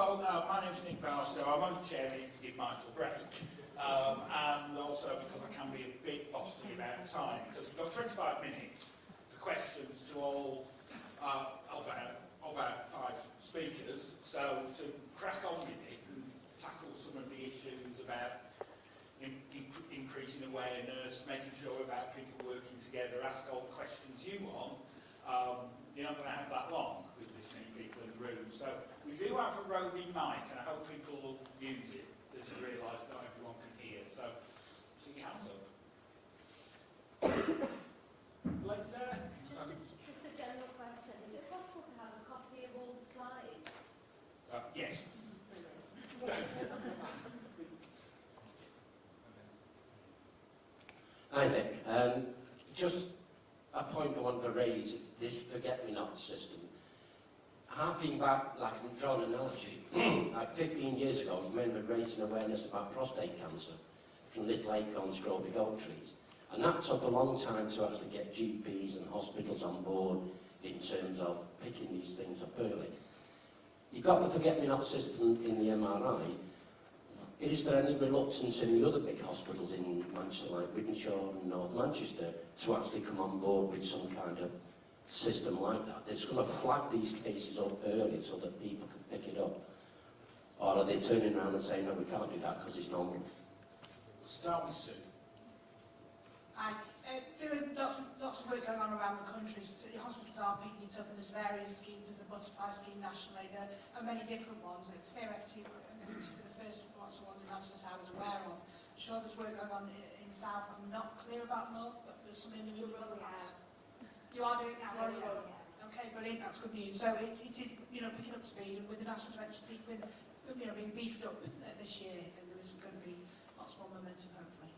Hello, my name's Nick Barstow. I'm only chairing to give Michael a break, and also because I can be a bit bossy about time, because we've got 25 minutes for questions to all of our 5 speakers. So to crack on with it and tackle some of the issues about increasing awareness, making sure about people working together, ask all the questions you want. You're not going to have that long with this many people in the room. So we do have a roving mic, and I hope people will use it, as you realise not everyone can hear. So, put your hands up. Like there. Just a general question. Is it possible to have a copy of all the slides? Yes. Hi Nick, just a point I want to raise, this forget-me-not system. Harping back, like I'm drawing an analogy, like 15 years ago, you remember raising awareness about prostate cancer from little acorns grow big oak trees. And that took a long time to actually get GPs and hospitals on board in terms of picking these things up early. You've got the forget-me-not system in the MRI. Is there any reluctance in the other big hospitals in Manchester, like Wythenshawe and North Manchester, to actually come on board with some kind of system like that? That's going to flag these cases up early so that people can pick it up? Or are they turning around and saying, no, we can't do that because it's normal? Start with Sue. There are lots of work going on around the country. So the hospitals are picking it up, and there's various schemes. There's the butterfly scheme nationally. There are many different ones. It's CRFT, the first ones in Manchester I was aware of. I'm sure there's work going on in South. I'm not clear about North, but there's some in the middle. You are doing that, are you? Okay, brilliant. That's good news. So it is, picking up speed, and with the National Dementia Sequence, being beefed up this year, and there is going to be lots more momentum, hopefully.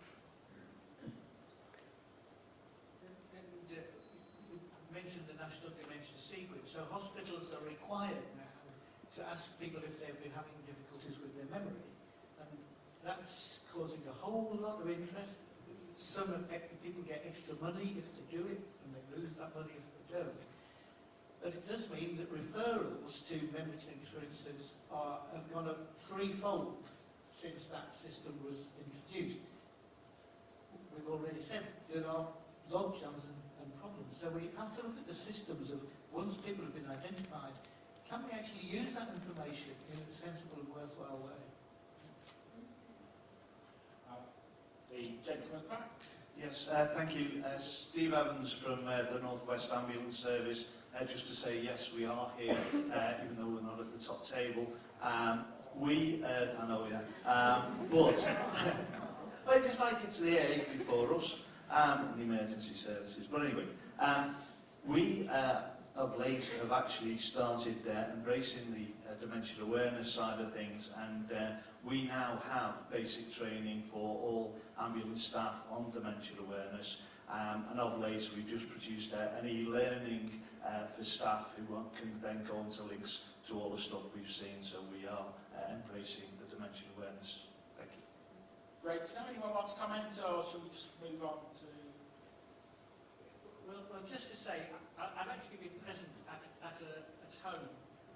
Mentioned the National Dementia Sequence. So hospitals are required now to ask people if they've been having difficulties with their memory. And that's causing a whole lot of interest. Some people get extra money if they do it, and they lose that money if they don't. But it does mean that referrals to memory clinics, for instance, have gone up 3-fold since that system was introduced. We've already said there are logjams and problems. So we have to look at the systems of, once people have been identified, can we actually use that information in a sensible and worthwhile way? The gentleman back. Yes, thank you. Steve Evans from the North West Ambulance Service. Just to say, yes, we are here, even though we're not at the top table. I know, yeah. But I'd just like it's there before us. The emergency services. But anyway, we of late have actually started embracing the dementia awareness side of things, and we now have basic training for all ambulance staff on dementia awareness. And of late, we've just produced an e-learning for staff who can then go into links to all the stuff we've seen. So we are embracing the dementia awareness. Thank you. Great. Now, anyone want to comment, or should we just move on to... Well, just to say, I've actually been present at home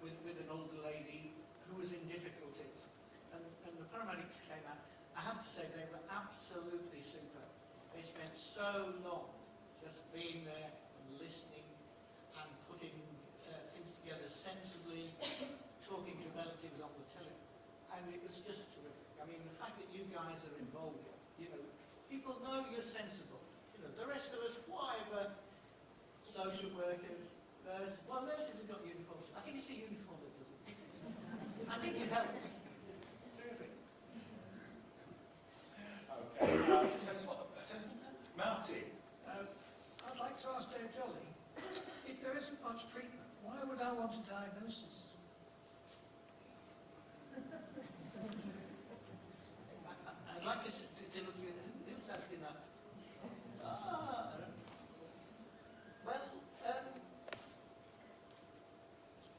with an older lady who was in difficulties, and the paramedics came out. I have to say they were absolutely super. They spent so long just being there and listening and putting things together sensibly, talking to relatives on the telephone, and it was just terrific. I mean, the fact that you guys are involved, people know you're sensible. The rest of us, whatever, social workers, nurses have got uniforms. I think it's a uniform that does it. I think it helps. Terrific. Okay. Martin. I'd like to ask Dave Jolly, if there isn't much treatment, why would I want a diagnosis? I'd like us to look at who's asking that.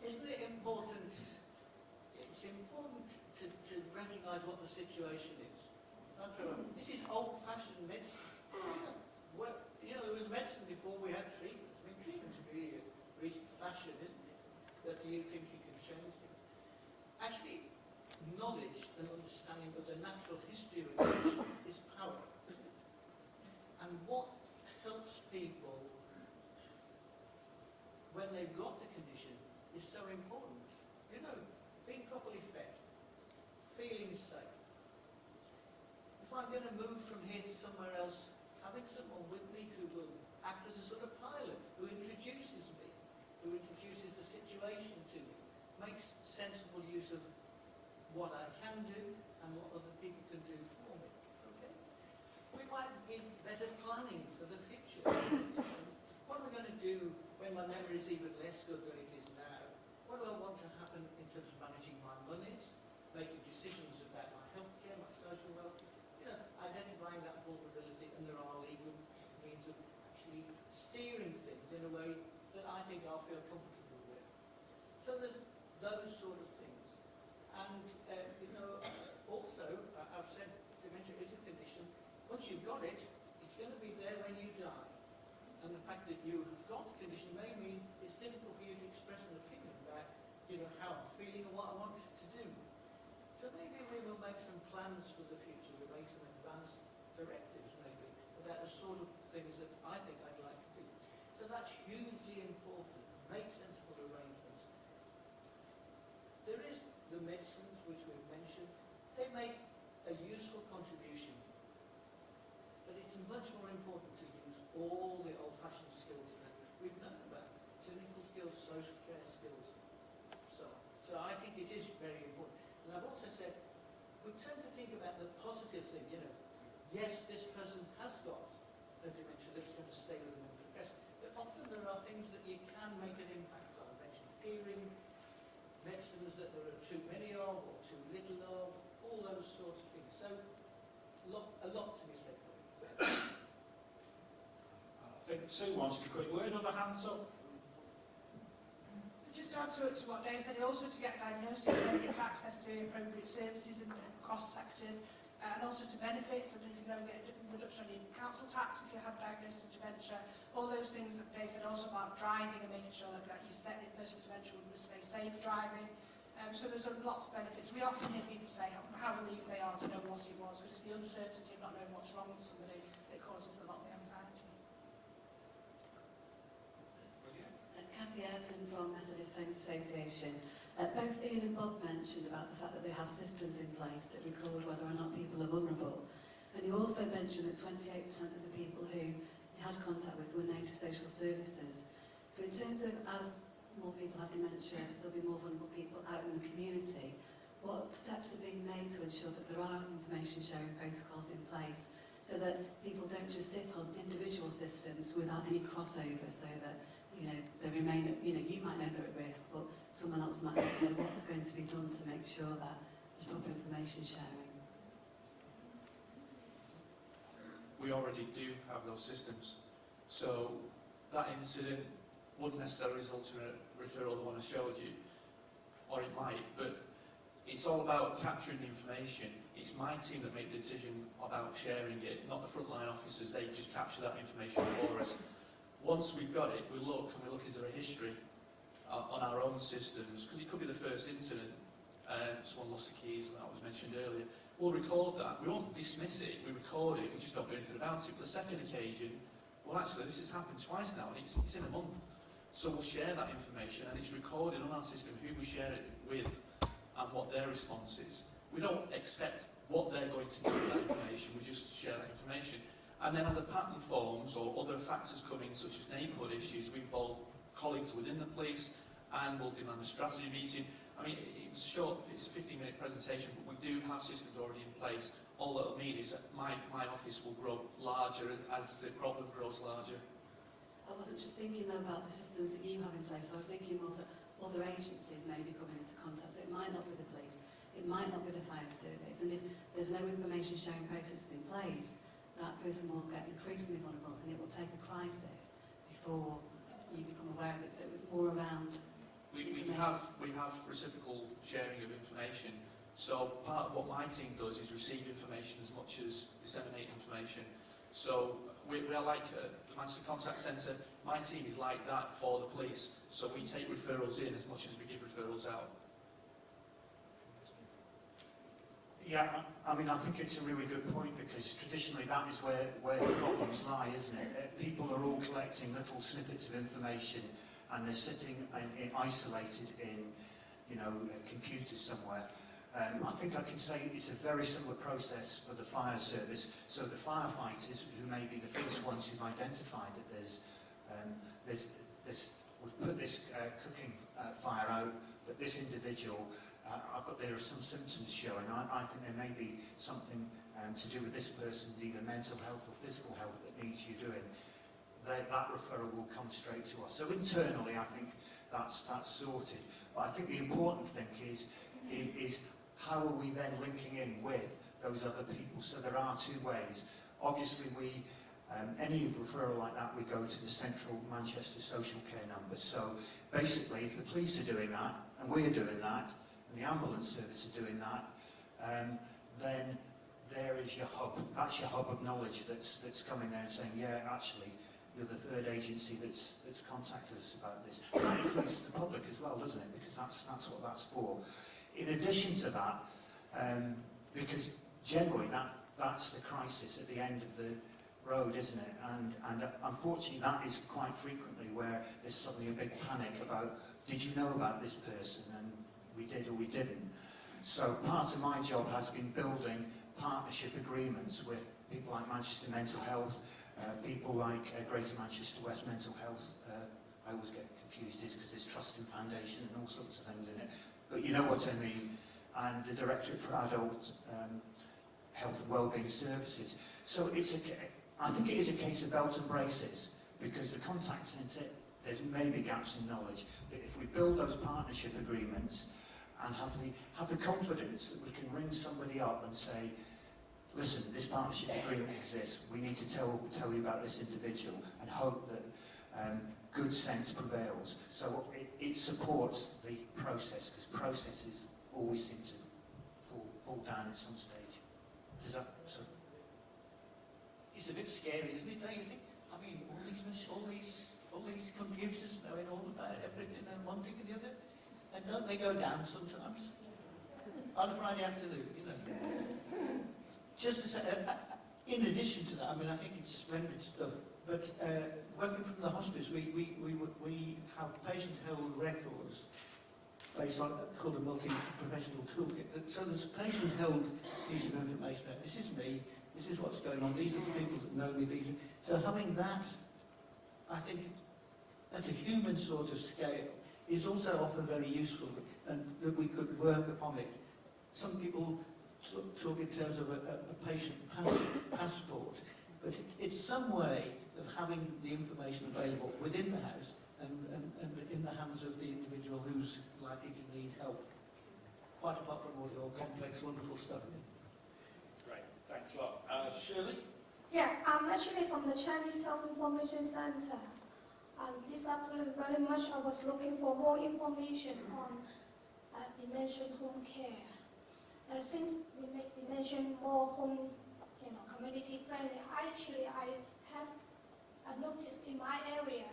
Isn't it important? It's important to recognise what the situation is. This is old-fashioned medicine. There was medicine before we had treatment. I mean, treatment's really a recent fashion, isn't it? That you think you can change things. Actually, can do and what other people can do for me. Okay? We might need better planning for the future. What am I going to do when my memory is even less good than it is now? What do I want to happen in terms of managing my monies, making decisions about my healthcare, my social welfare, identifying that vulnerability, and there are legal means of actually steering things in a way that I think I'll feel comfortable with. So there's those sort of things. And, also, I've said dementia is a condition. Once you've got it, it's going to be there when you die. And the fact that you've got the condition may mean it's difficult for you to express an opinion about, how I'm feeling and what I want to do. So maybe we will make some plans for the future. We'll make some advanced directives, maybe, about the sort of things that I think I'd like to do. So that's hugely important. Make sensible arrangements. There is the medicines, which we've mentioned. They make a useful contribution. But it's much more important to use all the old-fashioned skills that we've known about. Clinical skills, social care skills, so on. So I think it is very important. And I've also said, we tend to think about the positive thing, Yes, this person has got a dementia that's going to stay with them and progress. But often there are things that you can make an impact on. I mentioned hearing, medicines that there are too many of or too little of, all those sorts of things. So a lot to be said for it. I think Sue wants a quick word. Other hands up? Just to add to what Dave said, also to get diagnosis, then get access to appropriate services and across sectors, and also to benefit, so that you can get a reduction on your council tax if you have diagnosis of dementia. All those things that Dave said also about driving and making sure that you set the person with dementia will stay safe driving. So there's lots of benefits. We often hear people say how relieved they are to know what it was, because it's the uncertainty of not knowing what's wrong with somebody that causes them a lot of the anxiety. Cathy Ayrton from Methodist Homes Association. Both Ian and Bob mentioned about the fact that they have systems in place that record whether or not people are vulnerable. And you also mentioned that 28% of the people who you had contact with were named to social services. So in terms of as more people have dementia, there'll be more vulnerable people out in the community. What steps are being made to ensure that there are information sharing protocols in place so that people don't just sit on individual systems without any crossover, so that they remain, you might know they're at risk, but someone else might not. So what's going to be done to make sure that there's proper information sharing? We already do have those systems. So that incident wouldn't necessarily result in a referral, the one I showed you, or it might, but it's all about capturing the information. It's my team that make the decision about sharing it, not the frontline officers. They just capture that information for us. Once we've got it, we look, is there a history on our own systems? Because it could be the first incident, someone lost the keys, and that was mentioned earlier. We'll record that. We won't dismiss it, we record it, we just don't do anything about it. But the second occasion, well actually this has happened twice now, and it's in a month. So we'll share that information, and it's recorded on our system who we share it with and what their response is. We don't expect what they're going to do with that information, we just share that information. And then as a pattern forms or other factors come in, such as neighbourhood issues, we involve colleagues within the police and we'll demand a strategy meeting. It's a 15-minute presentation, but we do have systems already in place. All that'll mean is that my office will grow larger as the problem grows larger. I wasn't just thinking though about the systems that you have in place, I was thinking more that other agencies may be coming into contact, so it might not be the police, it might not be the fire service, and if there's no information sharing processes in place, that person will get increasingly vulnerable and it will take a crisis before you become aware of it. So it was more around we have reciprocal sharing of information. So part of what my team does is receive information as much as disseminate information. So we are like the Manchester Contact Centre. My team is like that for the police. So we take referrals in as much as we give referrals out. Yeah, I think it's a really good point, because traditionally that is where the problems lie, isn't it? People are all collecting little snippets of information and they're sitting isolated in, computers somewhere. I think I can say it's a very similar process for the fire service. So the firefighters, who may be the first ones who've identified that we've put this cooking fire out, but that this individual, there are some symptoms showing. I think there may be something to do with this person, either mental health or physical health, that needs you doing. That referral will come straight to us. So internally, I think that's sorted. But I think the important thing is how are we then linking in with those other people? So there are two ways. Obviously, any referral like that, we go to the Central Manchester Social Care number. So basically, if the police are doing that, and we're doing that, and the ambulance service are doing that, then there is your hub. That's your hub of knowledge that's coming there and saying, yeah, actually, you're the third agency that's contacted us about this. And that includes the public as well, doesn't it? Because that's what that's for. In addition to that, because generally that's the crisis at the end of the road, isn't it? And unfortunately, that is quite frequently where there's suddenly a big panic about, did you know about this person? And we did or we didn't. So part of my job has been building partnership agreements with people like Manchester Mental Health, people like Greater Manchester West Mental Health. I always get confused because there's Trust and Foundation and all sorts of things in it. But you know what I mean. And the Directorate for Adult Health and Wellbeing Services. So I think it is a case of belt and braces, because the contact centre, there's maybe gaps in knowledge. But if we build those partnership agreements and have the confidence that we can ring somebody up and say, listen, this partnership agreement exists, we need to tell you about this individual, and hope that good sense prevails. So it supports the process, because processes always seem to fall down at some stage. Does that... So? It's a bit scary, isn't it, don't you think? I mean, all these computers knowing all about everything and one thing and the other, and don't they go down sometimes? On a Friday afternoon, you know. Just to say, in addition to that, I mean, I think it's splendid stuff, but working from the hospice, we have patient-held records based on, called a multi-professional toolkit. So there's a patient-held piece of information. This is me, this is what's going on, these are the people that know me, so having that, I think, at a human sort of scale, is also often very useful, and that we could work upon it. Some people talk in terms of a patient passport, but it's some way of having the information available within the house and in the hands of the individual who's likely to need help. Quite apart from all your complex, wonderful stuff. Great, thanks a lot. Shirley? Yeah, I'm actually from the Chinese Health Information Center. This afternoon, very much I was looking for more information on dementia home care. Since we make dementia more home, community friendly, I noticed in my area,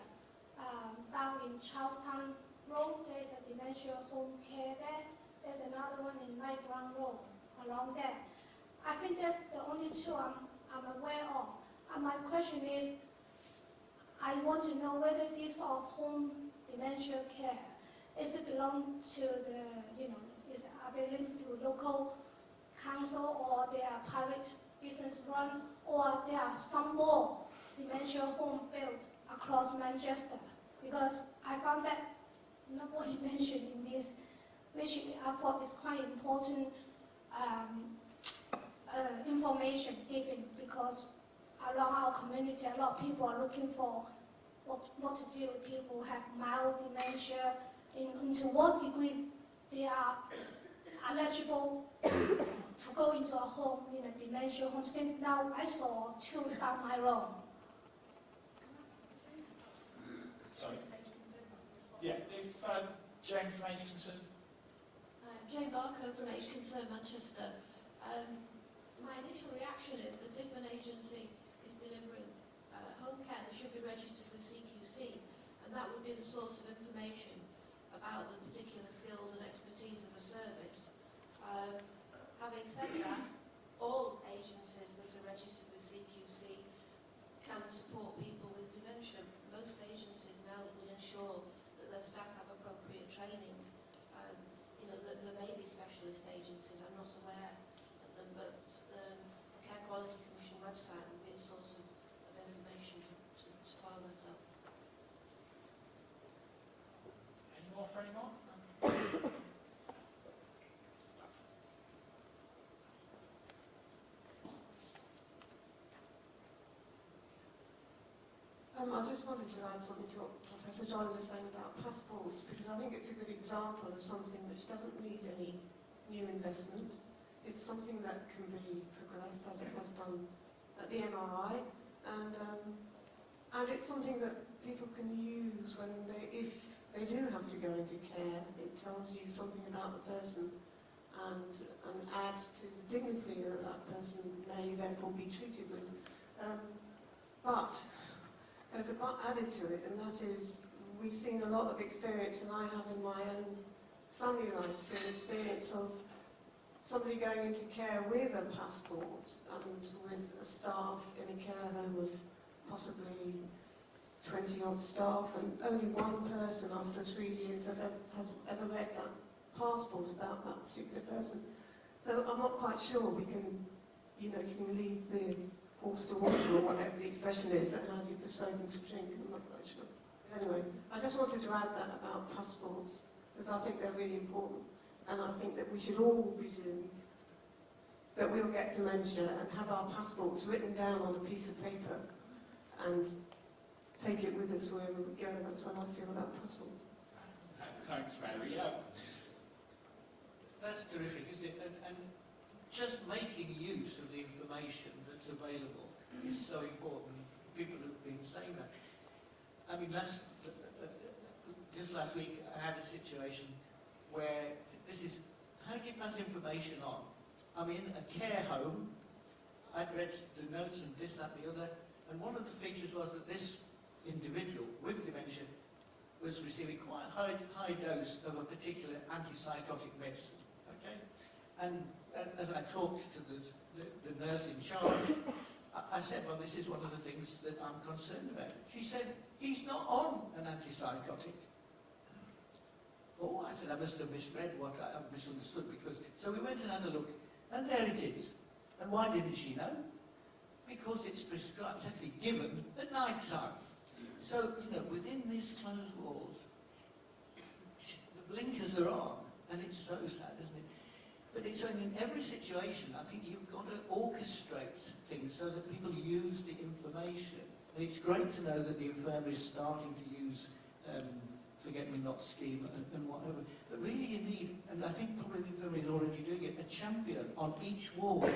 down in Charlestown Road, there's a dementia home care there. There's another one in Light Brown Road along there. I think that's the only two I'm aware of. And my question is, I want to know whether this are home dementia care. Is it belong to the, are they linked to local council, or they are private business run, or there are some more dementia home built across Manchester? Because I found that nobody mentioned in this, which I thought is quite important information given, because around our community, a lot of people are looking for what to do with people who have mild dementia, and to what degree they are eligible to go into a home, in a dementia home, since now I saw two down my road. Sorry. Yeah, if Jane from Age Concern. Jane Barker from Age Concern Manchester. My initial reaction is that if an agency is delivering home care, they should be registered with CQC, and that would be the source of information about the particular skills and expertise of a service. Having said that, all agencies that are registered with CQC can support people with dementia. Most agencies now will ensure that their staff have appropriate training. There may be specialist agencies, I'm not aware of them, but the Care Quality Commission website will be a source of information to follow that up. Any more for anyone? I just wanted to add something to what Professor Jolly was saying about passports, because I think it's a good example of something which doesn't need any new investment. It's something that can be progressed as it was done at the MRI, and it's something that people can use when if they do have to go into care. It tells you something about the person and adds to the dignity that that person may therefore be treated with. But there's a but added to it, and that is we've seen a lot of experience, and I have in my own family life seen experience of somebody going into care with a passport and with a staff in a care home of possibly 20-odd staff, and only one person after 3 years has ever read that passport about that particular person. So I'm not quite sure we can, you can lead the horse to water or whatever the expression is, but how do you persuade them to drink? I'm not quite sure. Anyway, I just wanted to add that about passports, because I think they're really important, and I think that we should all presume that we'll get dementia and have our passports written down on a piece of paper and take it with us wherever we go. That's what I feel about passports. Thanks, Mary. That's terrific, isn't it? And just making use of the information that's available is so important. People have been saying that. I mean, just last week I had a situation where how do you pass information on? I'm in a care home, I'd read the notes and this, that, and the other, and one of the features was that this individual with dementia was receiving quite a high dose of a particular antipsychotic medicine, okay? And as I talked to the nurse in charge, I said, well, this is one of the things that I'm concerned about. She said, he's not on an antipsychotic. Oh, I said, I must have misread what I've misunderstood, because... So we went and had a look, and there it is. And why didn't she know? Because it's prescribed, it's actually given at night time. So, within these closed walls, the blinkers are on, and it's so sad, isn't it? But it's in every situation, I think you've got to orchestrate things so that people use the information. And it's great to know that the infirmary is starting to use Forget-Me-Not scheme and whatever. But really you need, and I think probably the infirmary is already doing it, a champion on each ward.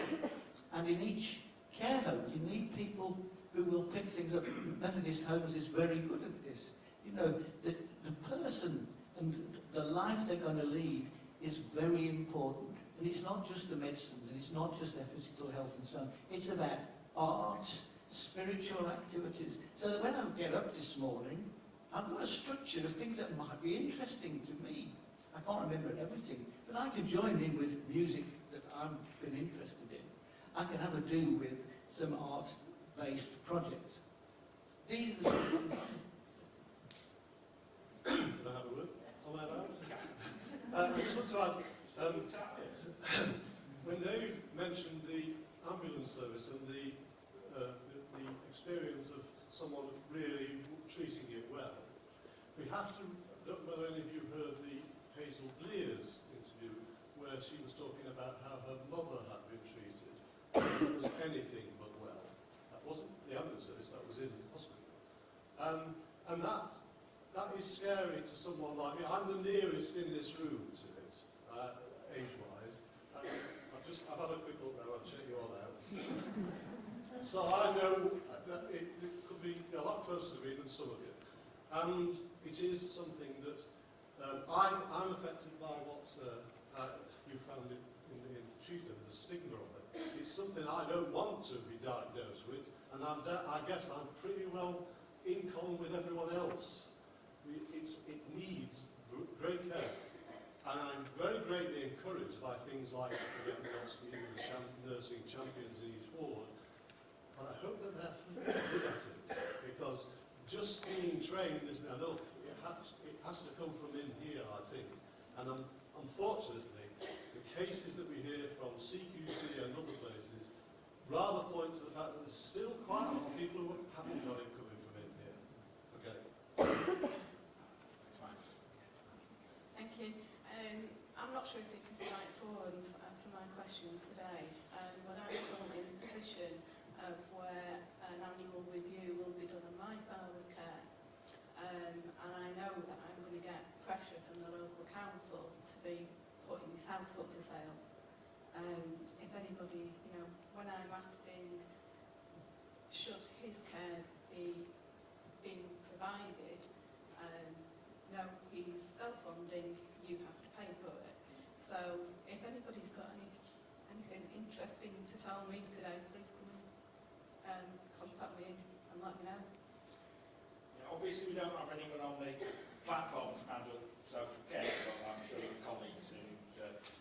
And in each care home, you need people who will pick things up. Methodist Homes is very good at this. The person and the life they're going to lead is very important. And it's not just the medicines, and it's not just their physical health and so on. It's about art, spiritual activities. So that when I get up this morning, I've got a structure of things that might be interesting to me. I can't remember everything, but I can join in with music that I've been interested in. I can have a do with some art-based projects. These are the sort of things. Can I have a word? Am I allowed? I just want to add, when David mentioned the ambulance service and the experience of someone really treating it well, we have to, I don't know whether any of you heard the Hazel Blears interview where she was talking about how her mother had been treated. It was anything but well. That wasn't the ambulance service, that was in the hospital. And that is scary to someone like me. I'm the nearest in this room to it, age-wise. I've had a quick look now, I'll check you all out. So I know that it could be a lot closer to me than some of you. And it is something that I'm affected by what you found in Cheetham, the stigma of it. It's something I don't want to be diagnosed with, and I guess I'm pretty well in common with everyone else. It needs great care. And I'm very greatly encouraged by things like Forget-Me-Not scheme and nursing champions in each ward. But I hope that they're good at it, because just being trained isn't enough. It has to come from in here, I think. And unfortunately, the cases that we hear from CQC and other places rather point to the fact that there's still quite a lot of people who haven't got it coming from in here. Okay. Thank you. I'm not sure if this is the right forum for my questions today, but I'm currently in a position of where an annual review will be done on my father's and I know that I'm going to get pressure from the local council to be putting his house up for sale. If anybody, you know, when I'm asking, should his care be being provided, no, he's self-funding, you have to pay for it. So if anybody's got anything interesting to tell me today, please come and contact me and let me know. Yeah, obviously we don't have anyone on the platform from adult social care, but I'm sure the colleagues who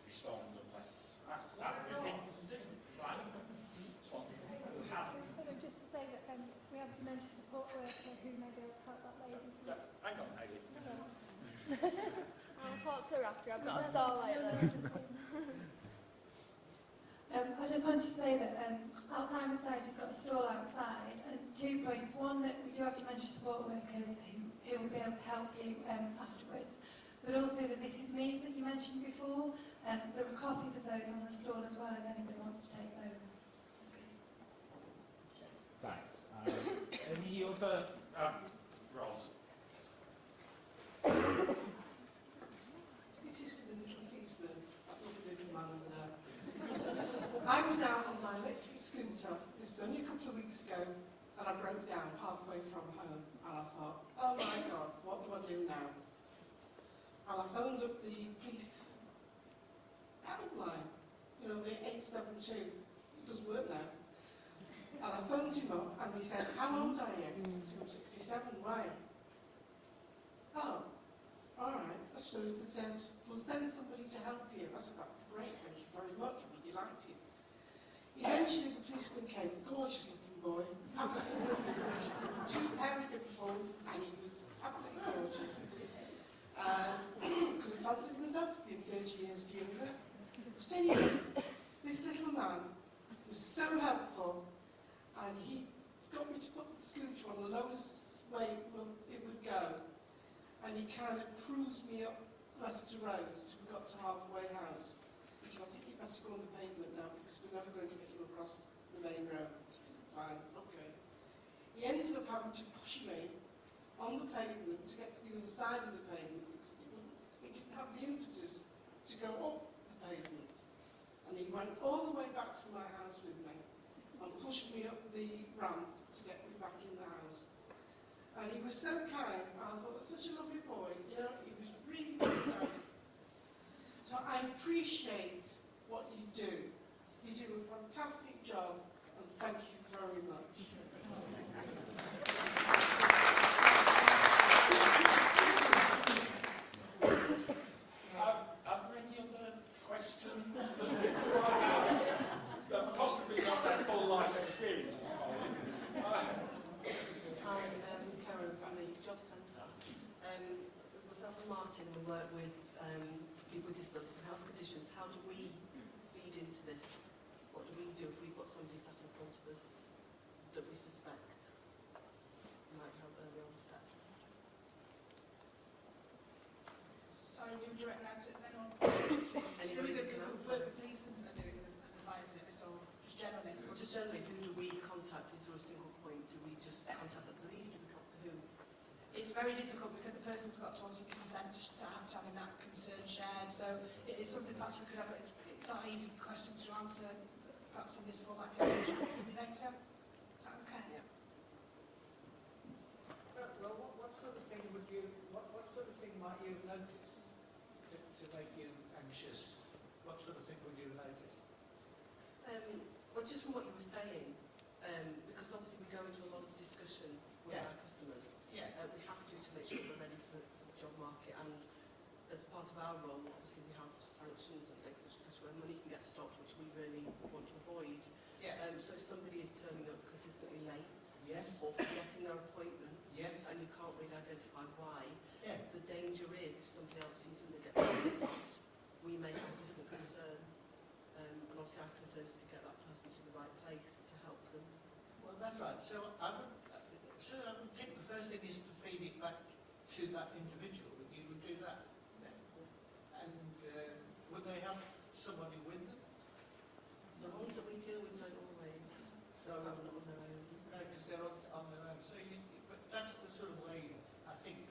respond unless that really right. Just to say that we have a dementia support worker who may be able to help that lady. Hang on, Hayley. I'll talk to her after. I've got a starlight there. I just wanted to say that Alzheimer's Society's got a stall outside, and 2 points. One, that we do have dementia support workers who will be able to help you afterwards, but also that this is me's that you mentioned before. There are copies of those on the stall as well if anybody wants to take those. Thanks. Any other roles? This is for the little policeman, that lovely little man over there. I was out on my electric scooter, this is only a couple of weeks ago, and I broke down halfway from home, and I thought, oh my God, what do I do now? And I phoned up the police helpline, you know, the 872, it doesn't work now. And I phoned him up, and he said, how old are you? I said, I'm 67, why? Oh, all right. So they said, we'll send somebody to help you. I said, great, thank you very much. I was delighted. Eventually, the policeman came, a gorgeous-looking boy, absolutely gorgeous, 2 pair of dimples, and he was absolutely gorgeous. Could have fancied myself, being 30 years younger. But anyway, this little man was so helpful, and he got me to put the scooter on the lowest way it would go. And he kind of cruised me up Leicester Road till we got to halfway house. He said, I think you better go on the pavement now because we're never going to get you across the main road. I said, fine, okay. He ended up having to push me on the pavement to get to the other side of the pavement because he didn't have the impetus to go up the pavement. And he went all the way back to my house with me and pushed me up the ramp to get me back in the house. And he was so kind, I thought, such a lovely boy, you know, he was really, really nice. So I appreciate what you do. You do a fantastic job, and thank you very much. Are there any other questions? Possibly not their full life experiences. Hi, Karen from the Job Centre. There's myself and Martin, we work with people with disabilities and health conditions. How do we feed into this? What do we do if we've got somebody sat in front of us that we suspect might have early onset? Sorry, we were directing that to anyone. Anybody that can answer? The police are doing and the fire service, or just generally? Well, just generally, who do we contact? Is there a single point? Do we just contact the police? Do we contact who? It's very difficult because the person's got to obviously consent to having that concern shared. So it is something perhaps we could have. It's not an easy question to answer. Perhaps in this format, I can chat with you later. Is that okay? Yeah. Well, what sort of thing would you? What sort of thing might you notice to make you anxious? What sort of thing would you notice? Well, just from what you were saying, because obviously we go into a lot of discussion with our customers. Yeah. We have to make sure we're ready for the job market, and as part of our role, obviously we have sanctions and etc. where money can get stopped, which we really want to avoid. Yeah. So if somebody is turning up consistently late, Yeah. or forgetting their appointments, Yeah. and you can't really identify why, Yeah. the danger is if somebody else sees them get stopped, we may have a different concern. And obviously our concern is to get that person to the right place to help them. Well, that's right. So I would think the first thing is to feed it back to that individual. You would do that. And would they have somebody with them? The ones that we deal with don't always So have them on their own. no, because they're on their own. So but that's the sort of way I think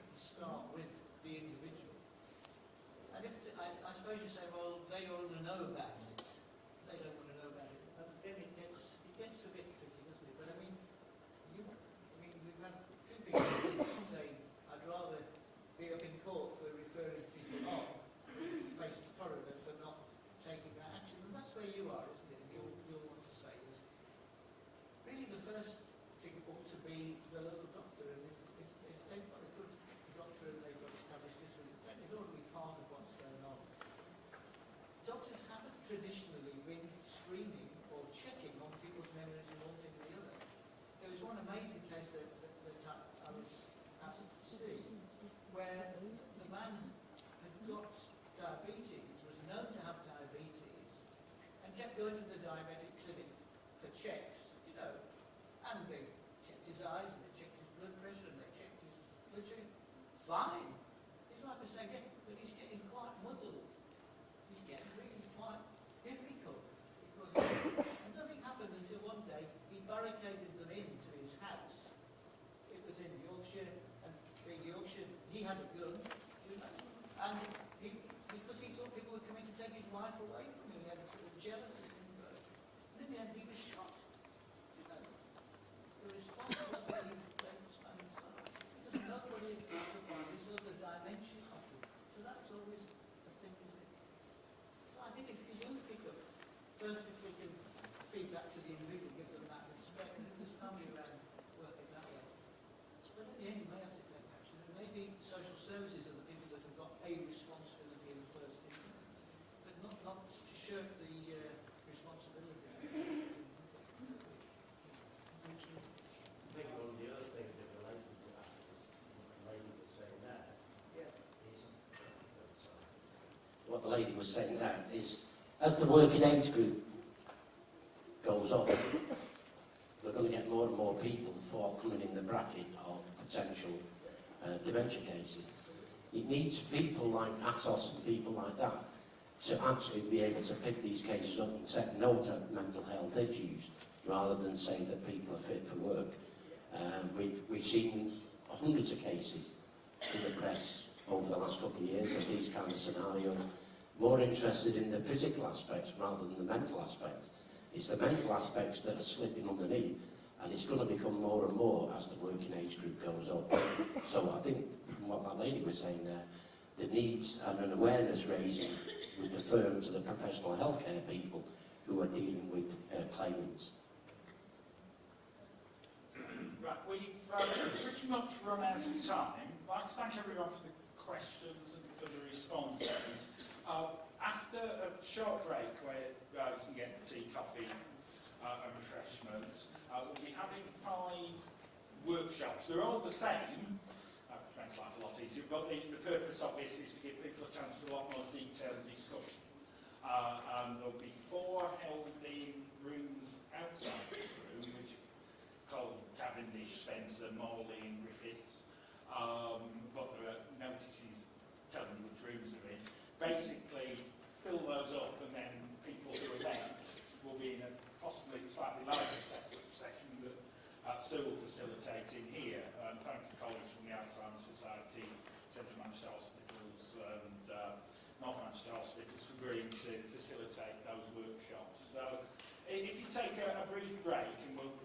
suppose you say, well, they don't want to know about it. They don't want to know about it. And then it gets a bit tricky, doesn't it? But I mean, we've had two people who say, I'd rather be up in court for referring people on, face the coroner for not taking that action. And that's where you are, isn't it? You'll want to say is, really the first thing ought to be the local doctor. And if they've got a good doctor and they've got established discipline, then it ought to be part of what's going on. Doctors haven't traditionally been screening or checking on people's memories and one thing or the other. There was one amazing case that I was asked to see, where the man had got diabetes, was known to have diabetes, and kept going to the diabetic clinic for checks, and they checked his eyes, and they checked his blood pressure, and they checked his blood sugar. Fine. His wife was saying, but he's getting quite muddled. He's getting really quite difficult. And nothing happened until one day he barricaded them into his house. It was in Yorkshire, and in Yorkshire he had a gun, and because he thought people were coming to take his wife away from him, he had a sort of jealousy. And in the end he was shot. The responsibility takes on himself. Because nobody deserves a dimension of it. So that's always a thing, isn't it? So I think if you pick up, first if we can feed back to the individual, give them that respect, and there's family around working that way. But at the end you may have to take action, and maybe social services are the people that have got a responsibility in the first instance, but not to shirk the responsibility. I think one of the other things that related to that, what the lady was saying there, what the lady was saying there is, as the working age group goes on, we're going to get more and more people coming in the bracket of potential dementia cases. It needs people like Atos and people like that to actually be able to pick these cases up and take note of mental health issues, rather than saying that people are fit for work. We've seen hundreds of cases in the press over the last couple of years of these kind of scenarios, more interested in the physical aspects rather than the mental aspects. It's the mental aspects that are slipping underneath, and it's going to become more and more as the working age group goes up. So I think, from what that lady was saying there, the needs and an awareness raising with the firms and the professional healthcare people who are dealing with claimants. Right, we've pretty much run out of time. I'd like to thank everyone for the questions and for the responses. After a short break where you can get tea, coffee and refreshments, we'll be having 5 workshops. They're all the same, which makes life a lot easier, but the purpose of this is to give people a chance for a lot more detailed discussion. And there'll be 4 held in rooms outside this room, which are called Cavendish, Spencer, Morley and Griffiths. But there are notices telling you which rooms they're in. Basically, fill those up, and then people who are left will be in a possibly slightly larger session that Sue will facilitate in here. Thanks to colleagues from the Alzheimer's Society, Central Manchester Hospitals and North Manchester Hospitals for agreeing to facilitate those workshops. So if you take a brief break, and we'll